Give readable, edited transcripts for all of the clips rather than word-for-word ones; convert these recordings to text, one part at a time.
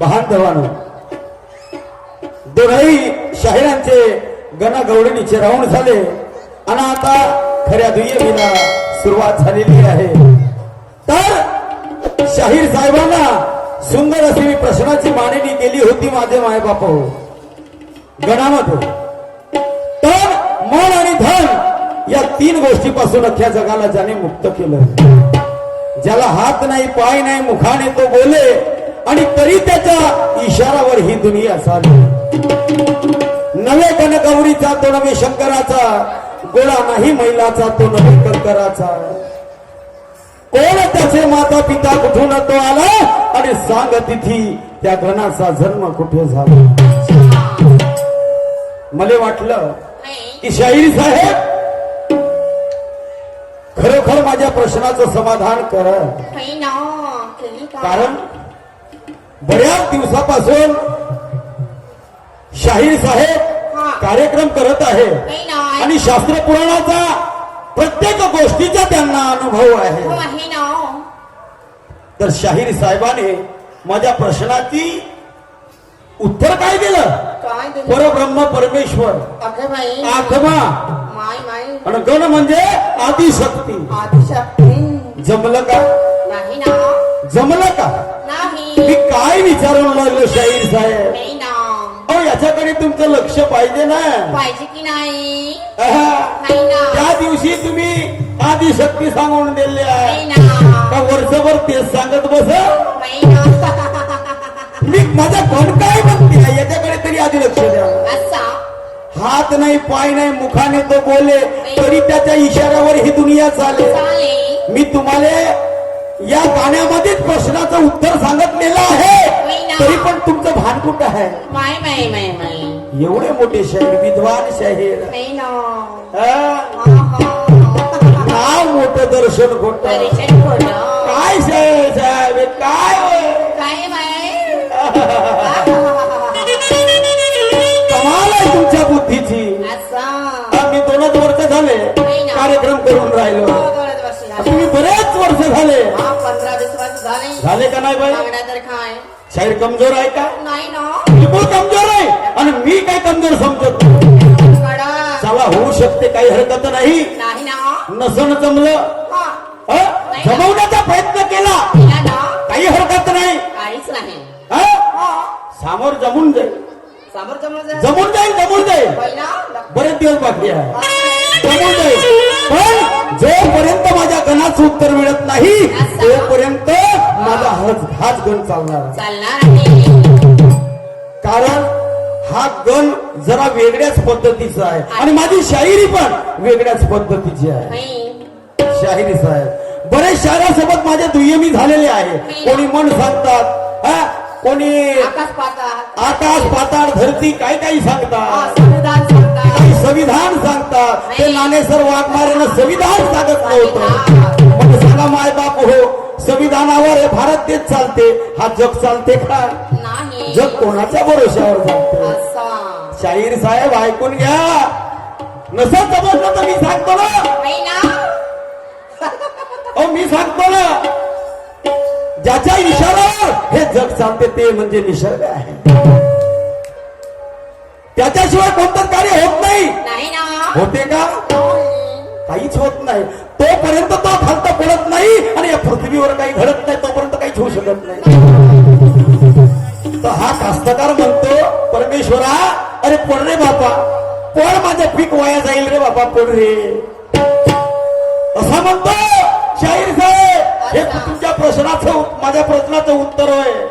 बांधवानो दोन्ही शाहिरांचे गणागौडणीचे राऊंड झाले आणि आता खऱ्या दुय्यमीला सुरुवात झालेली आहे। तर शाहीर साहेबांना सुंदर अशी मी प्रश्नाची मांडणी केली होती माझे मायबाप हो गणामध्ये। तर मन आणि धन या तीन गोष्टीपासून अख्ख्या जगाला ज्याने मुक्त केलं, ज्याला हात नाही पाय नाही मुखाने तो बोले आणि तरी त्याच्या इशारावर ही दुनिया चालली। नवे गणगौरीचा तो नवे शंकराचा, गोळा नाही मैलाचा तो नवे कंकराचा। कोण त्याचे माता पिता कुठून तो आला आणि सांग तिथी त्या गणाचा जन्म कुठे झाला। मला वाटलं की शाहीर साहेब खरोखर माझ्या प्रश्नाचं समाधान कर, कारण बऱ्याच दिवसापासून शाहीर साहेब कार्यक्रम करत आहे आणि शास्त्र पुराणाचा प्रत्येक गोष्टीचा त्यांना अनुभव आहे। तर शाहीर साहेबाने माझ्या प्रश्नाची उत्तर काय दिलं? परब्रह्म परमेश्वर आत्मा आणि गण म्हणजे आदिशक्ती। जमलं का? जमलं का? मी काय विचारून लागलो शाहीर साहेब? अहो याच्याकडे तुमचं लक्ष पाहिजे ना, पाहिजे की नाही? त्या दिवशी तुम्ही आदिशक्ती सांगून दिले आहे का वर्षभर तेच सांगत बस? मी माझा कोण काय म्हणते याच्याकडे तरी आधी लक्ष द्या। हात नाही पाय नाही मुखाने तो बोले तरी त्याच्या इशाऱ्यावर ही दुनिया चाले। मी तुम्हाला या गाण्यामध्येच प्रश्नाचं उत्तर सांगितलेलं आहे, तरी पण तुमचं भान कुठं आहे? एवढे मोठे शाहीर, विद्वान शाहीर, नाव मोठं दर्शन खोटं। काय शाहीर साहेब काय कमाल आहे तुमच्या बुद्धीची। मी 2 वर्ष झाले कार्यक्रम करून राहिलो, तुम्ही बरेच वर्ष झाले। 15-20 वर्ष झाले का नाही बाई? शाहीर कमजोर आहे का? नाही ना, बिलकुल कमजोर आहे आणि मी काय कमजोर समजत? चला होऊ शकते, काही हरकत नाही। नसन जमलं जमवण्याचा प्रयत्न केला, काही हरकत नाही। सामोर जमून जाईल, जमून जाईल बरेच दिवस बाकी आहे, जमून जाईल। पण जोपर्यंत माझ्या गणाचं उत्तर मिळत नाही तोपर्यंत माझा हाच गण चालणार। कारण हा गण जरा वेगळ्याच पद्धतीचा आहे आणि माझी शाहिरी पण वेगळ्याच पद्धतीची आहे। शाहिरी साहेब बरेच शायरासोबत माझ्या दुय्यमी झालेले आहे। कोणी मन सांगतात, कोणी आकाश पाताळ धरती काय काही सांगतात, काही संविधान सांगतात। ते ज्ञानेश्वर वाघमारेनं संविधान सांगत नव्हतं। मग सांगा माय बाप हो, संविधानावर भारत देश चालते, हा जग चालते का? जग कोणाच्या भरोशावर चालते? शाहीर साहेब ऐकून घ्या, नसं समजलं तर मी सांगतो ना, मी सांगतो ना, ज्याच्या इशाऱ्यावर हे जग चालते ते म्हणजे निसर्ग आहे। त्याच्याशिवाय कोणतं कार्य होत नाही। होते का? काहीच होत नाही। तोपर्यंत तो खालता पडत नाही आणि या पृथ्वीवर काही घडत नाही तोपर्यंत काहीच होऊ शकत नाही। तर हा कास्तकार म्हणतो परमेश्वरा, अरे पड रे बापा, पड, माझं पीक वाया जाईल रे बापा, पड रे, असा म्हणतो शाहीर साहेब। हे तुमच्या प्रश्नाचं, माझ्या प्रश्नाचं उत्तर आहे।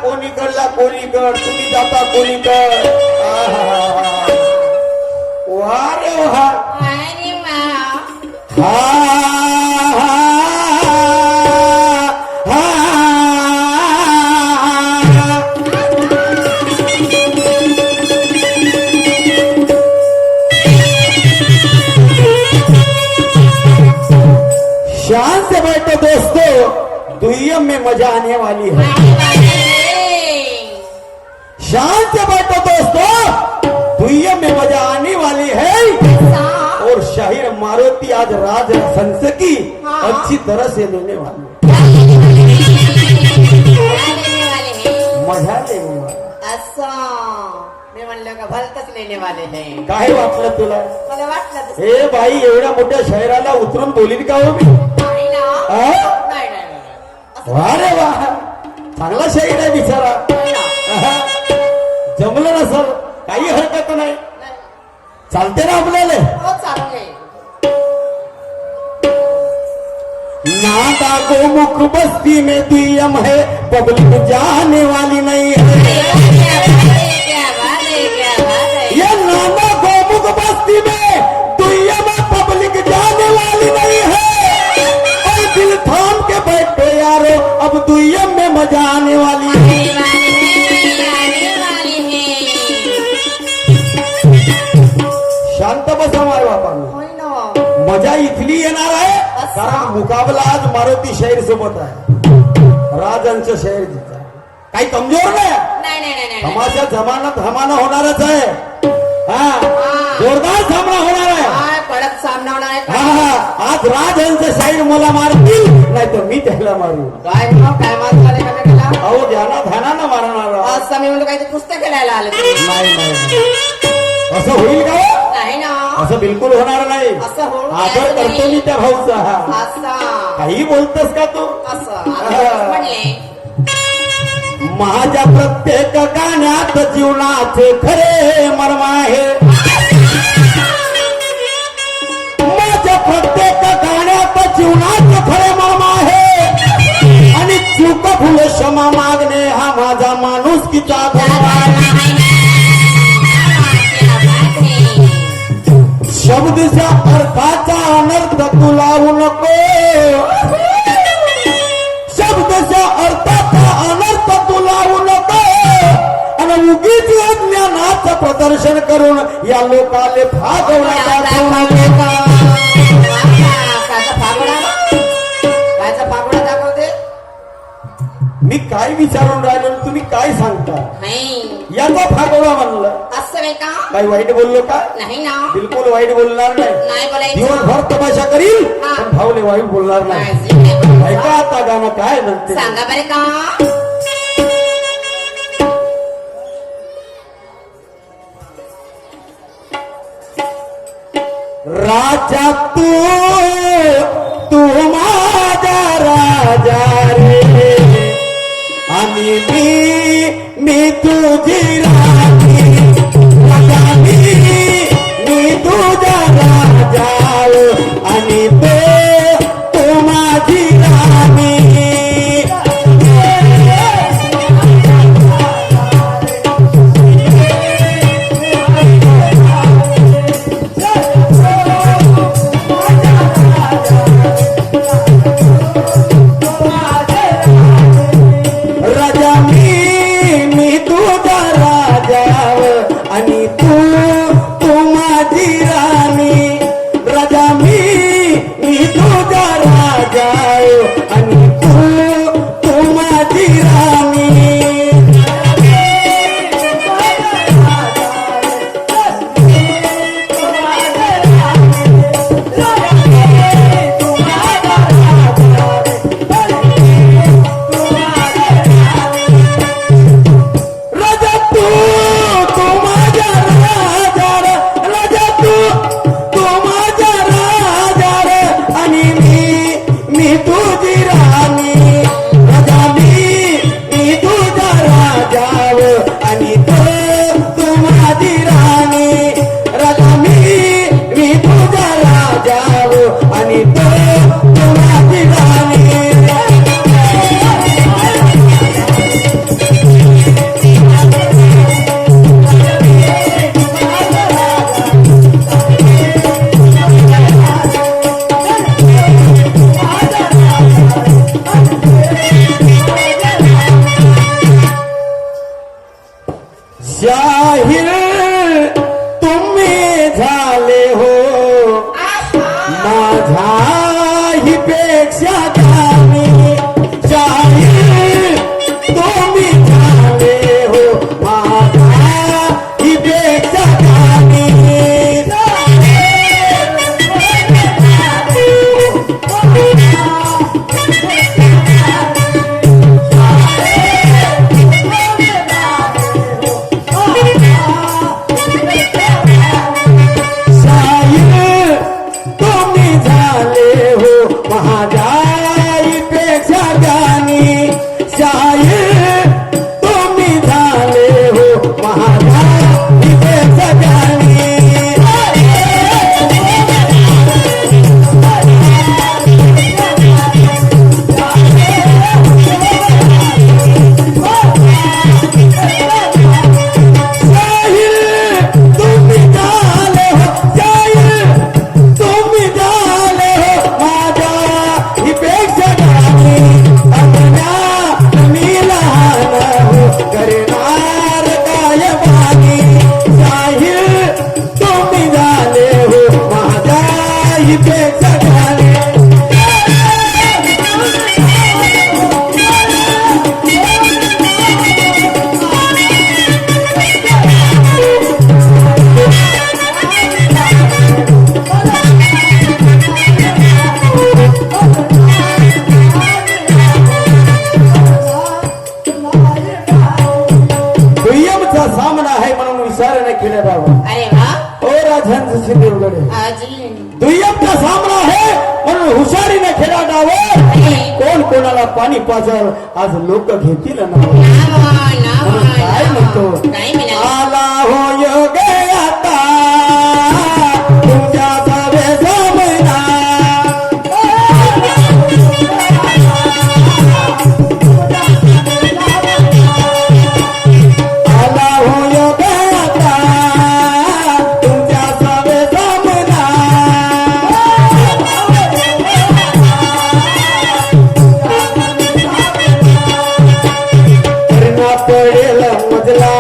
कोणीकडला कोणीकड, तुम्ही जाता कोणीकड। वा रे वा, शान से बैठो दोस्तों, दुनिया में मजा आने वाली है। शान से बैठो दोस्तों, दुनिया में मजा आने वाली है। और शाहीर मारुति आज राज हंस की अच्छी तरह से लेने वाली है। म्हणलं का भलतच लेने वाले हैं. काय वाटलं तुला मला वाटलं तसं. हे बाई एवढ्या मोठ्या शहराला उतरून बोलीन का हो मी नाही ना. हा? नाही नाही नाही. असं वा रे वा चांगला शाहीर आहे बिचारा नाही ना. आहा. जमलं नसल काही हरकत नाही नाही. चालते ना आपल्याला हो चालू आहे. नाता गोमुख बस्ती में दुयम है पब्लिक जाने वाली नहीं है क्या बात है, क्या बात है. ये नाना गोमुख बस्ती में दुयम पब्लिक जाने वाली नहीं है और दिल थाम के बैठो यारो अब दुयम में मजा आने वाली है आने वाली है. शांत बसा माय बापांनो होय ना. मजा इथली येणार आहे कारण मुकाबला आज मारुती शहर सोबत आहे राजांचं शहर जिथं आहे. काही कमजोर नाही नाही नाही नाही नाही. तमाशा जमानात हमाना होणारच आहे हा जोरदार सामना होणार आहे काय कडक सामना होणार आहे हा का? हा आज राजांचं साईड मला मारतील नाही तर मी त्याला मारू काय मग काय मार झाले का त्याला? अहो ध्याना ध्यानानं मारणार आहोत. आज मी म्हणतो काय ते पुस्तक खेळायला आले तुम्ही. नाही नाही असं होईल का हो? नाही ना. असं बिलकुल होणार नाही असं होऊ आदर द्यायचं करतो मी नाही. त्या भाऊचा हा असं काही बोलतोस का तू असं आता म्हणले. माझ्या प्रत्येक गाण्यात जीवनाचे खरे मर्म आहे माझ्या प्रत्येक गाण्यात जीवनाचे खरे मर्म आहे आणि चूक भूल क्षमा मागणे हा माझा माणुसकीचा धर्म आहे शब्दच्या अर्थाचा अनर्थ तू लावू नको शब्दच्या अर्थाचा अनर्थ तू लावू नको आणि उगीच ज्ञानाचं प्रदर्शन करून या लोकाले भागवण्याचा कायचा फागोडा दाखवते. मी काय विचारून राहिलो आणि तुम्ही काय सांगता नाही याचा फागोडा म्हणलं असं नाही का? काही वाईट बोललो का नाही ना. बिलकुल वाईट बोलणार नाही नाही बोलायचं. दिवसभर तमाशा करील हा. पण भाऊले वाईट बोलणार नाही नाही. ऐका आता गाणं काय म्हणते सांगा बरे का? राजा तू माझा राजा रे आणि मी तुझी राणी राजा मी तुझा राजा आणि तू माझी राणी राजा मी तुझा राजा आणि तू माझी राणी राजा मी तुझा राजा आणि तू माझी राणी राजा तू माझा राजा राजा तू माझा राजा आणि मी तुझी राणी राजा मी तुझा राजा आणि तू माझी राणी राजा मी तुझा राजा आणि तू माझी राणी शाहीर तुम्ही झाले हो माझा ही पेक्षा दानी शाहीर तुम्ही झाले हो माझा ही पेक्षा दानी पिण्यारावं अरे वा ओ राजांचं देवगडे आजी दुय्यमचा सामना आहे म्हणून हुशारीने खेळा डावं कोण कोणाला पाणी पाजल आज लोक घेतील नाव म्हणून काय म्हणतो काय म्हणाला आला हो योग आता तुमच्या सवे समना आला हो योग आता तुमच्या सवे समना करना पडेल मजला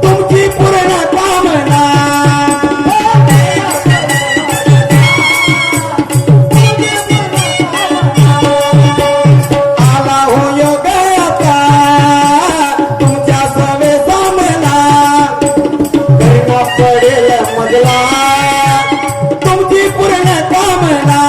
तुमची पूर्ण कामना आला हो योग आता तुमच्या सवे सामना करना पडेल मजला तुमची पूर्ण कामना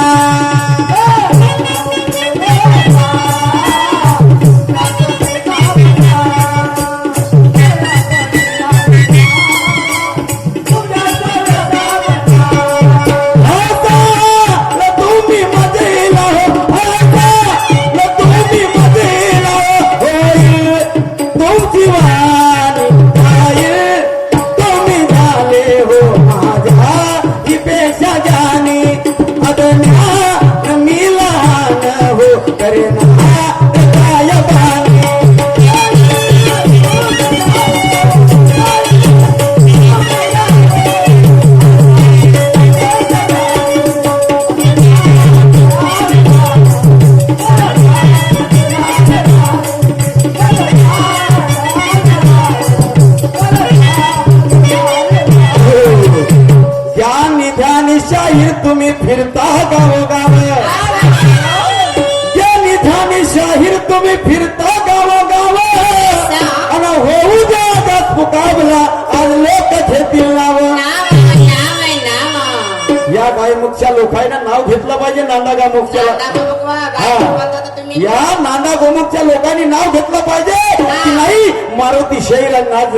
तुम्ही मजेला तुम्ही मजेला होईल तुमची वाणी जाईल तुम्ही झाले हो माझ्या ही पेशा जाणी अदन्या मी लहान हो करेना काय बाणी ज्या निधानी शाहीर तुम्ही फिरता गावोगाव ज्या निधानी शाहीर तुम्ही फिरता गावोगाव आणि होऊ द्या आगात मुकाबला आज लोक घेतील नाव या गायमुखच्या लोकांना नाव घेतलं पाहिजे नांदा गामुखच्याला या नांदा गोमुखच्या लोकांनी नाव घेतलं पाहिजे की नाही मारुती शैल नाथ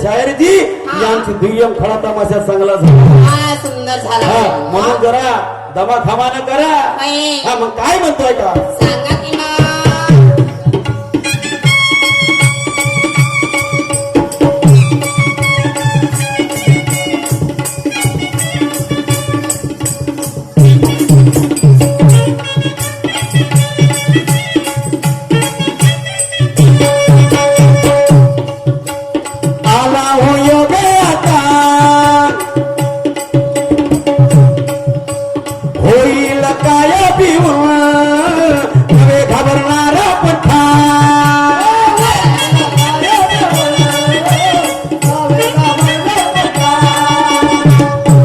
शायरजी यांची दुय्यम खडा तमाशा चांगला झाला सुंदर झाला म्हणून जरा दमाखामानं करा हा मग काय म्हणतोय का सांगा की मग आला हो योग आता होईल काय पिऊन नवे घाबरणारा पठा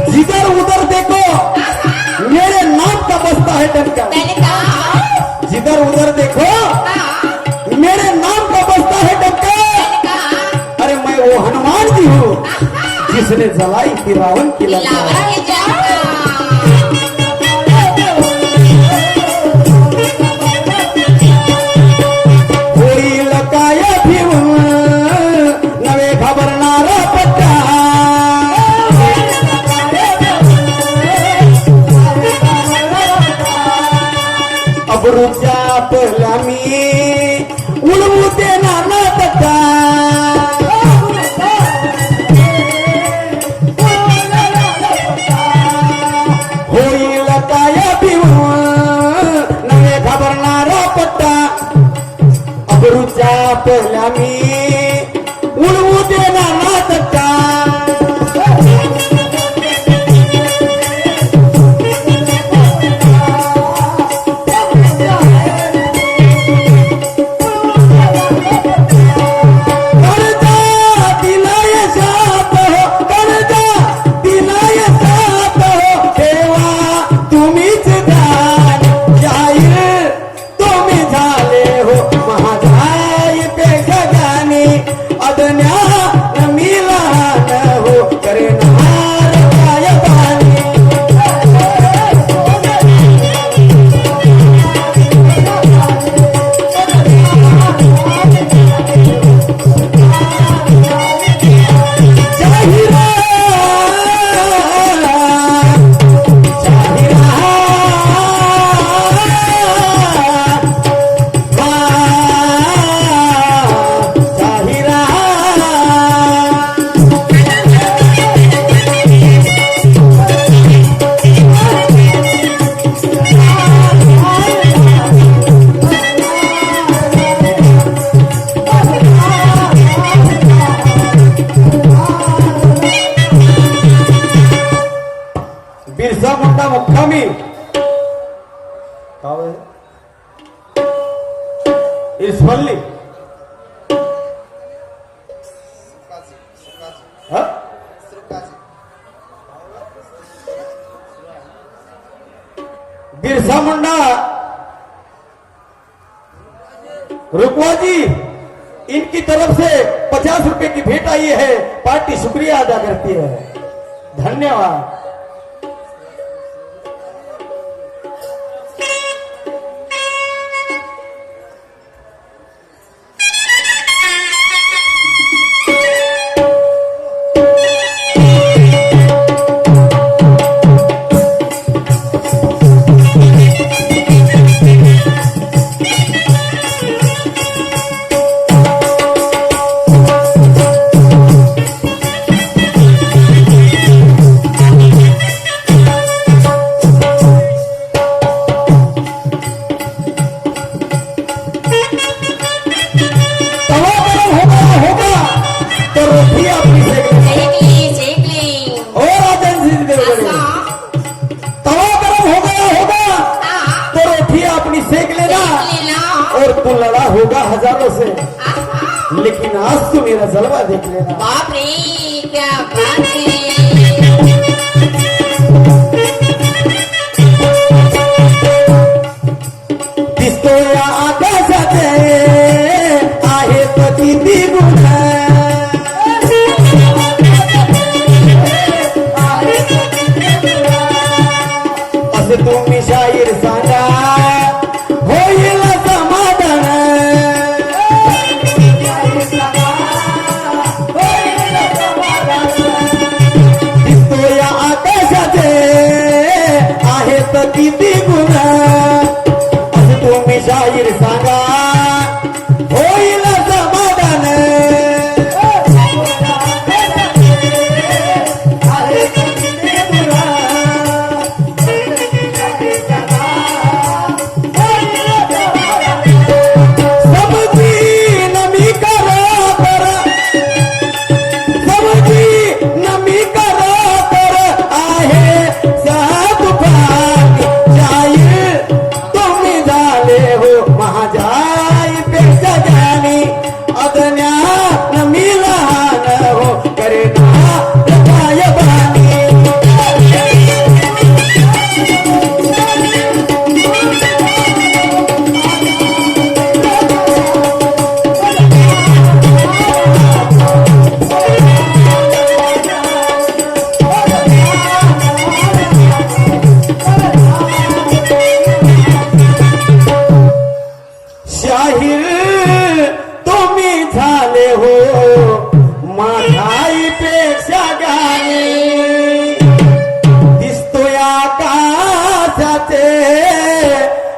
जिधर उधर देखो मेरे नाम का बसता है डंका पहले कहा जिधर उधर देखो मेरे नाम का बसता है डंका अरे मैं वो हनुमान जी हूँ जिसने जलाई थी रावण की लंका लावा हे जागा होईल काय भिवून नवे घाबरणारा पट्टा अब्रूच्या आपल्या मी उडवू देणार ना तट्टा होईल काय भिवून नवे घाबरणारा पट्टा अब्रूच्या आपल्या मी उडवू देणार ना तट्टा अदन्या मी रुकवा जी, इनकी तरफ से 50 रुपए की भेंट आई है, पार्टी शुक्रिया अदा करती है। धन्यवाद। तू लड़ा होगा हजारों से, लेकिन आज तू मेरा जलवा देख लेना। बाप रे क्या बात है। दिसतो या आकाशात आहे तर किती गुण, असे तुम्ही शाहीर सांगा होईल समाधान। दिसतो या आकाशात आहे तर किती गुण, असे तुम्ही शाहीर सांगा होईल समाधान।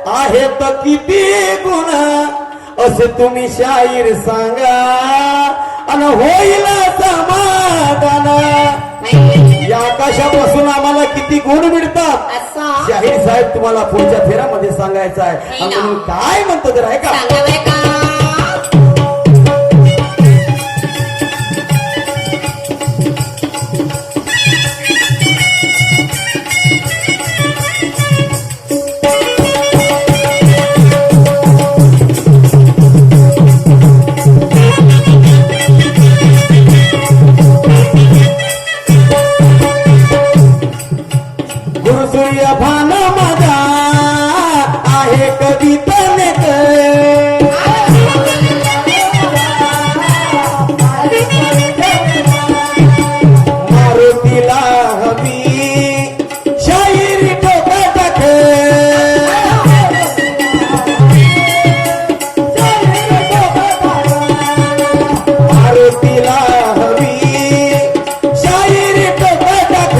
आहे तर किती गुण, असे तुम्ही शाहीर सांगा आणि होईल समाधान। या आकाशापासून आम्हाला किती गुण मिळतात शाहीर साहेब तुम्हाला पुढच्या फेऱ्यामध्ये सांगायचं आहे। आणि काय म्हणतो जर आहे का, भान माझा आहे कधी तनेक, मारुतीला हवी शाहिरी टोका टाक, मारुतीला हवी शाहिरी टोका टाक।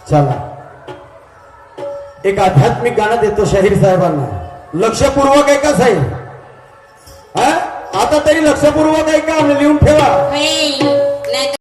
चला एक आध्यात्मिक गाणं देतो शाहीर साहेबांना. लक्षपूर्वक ऐका साहेब. हा आता तरी लक्षपूर्वक ऐका, लिहून ठेवा. नाही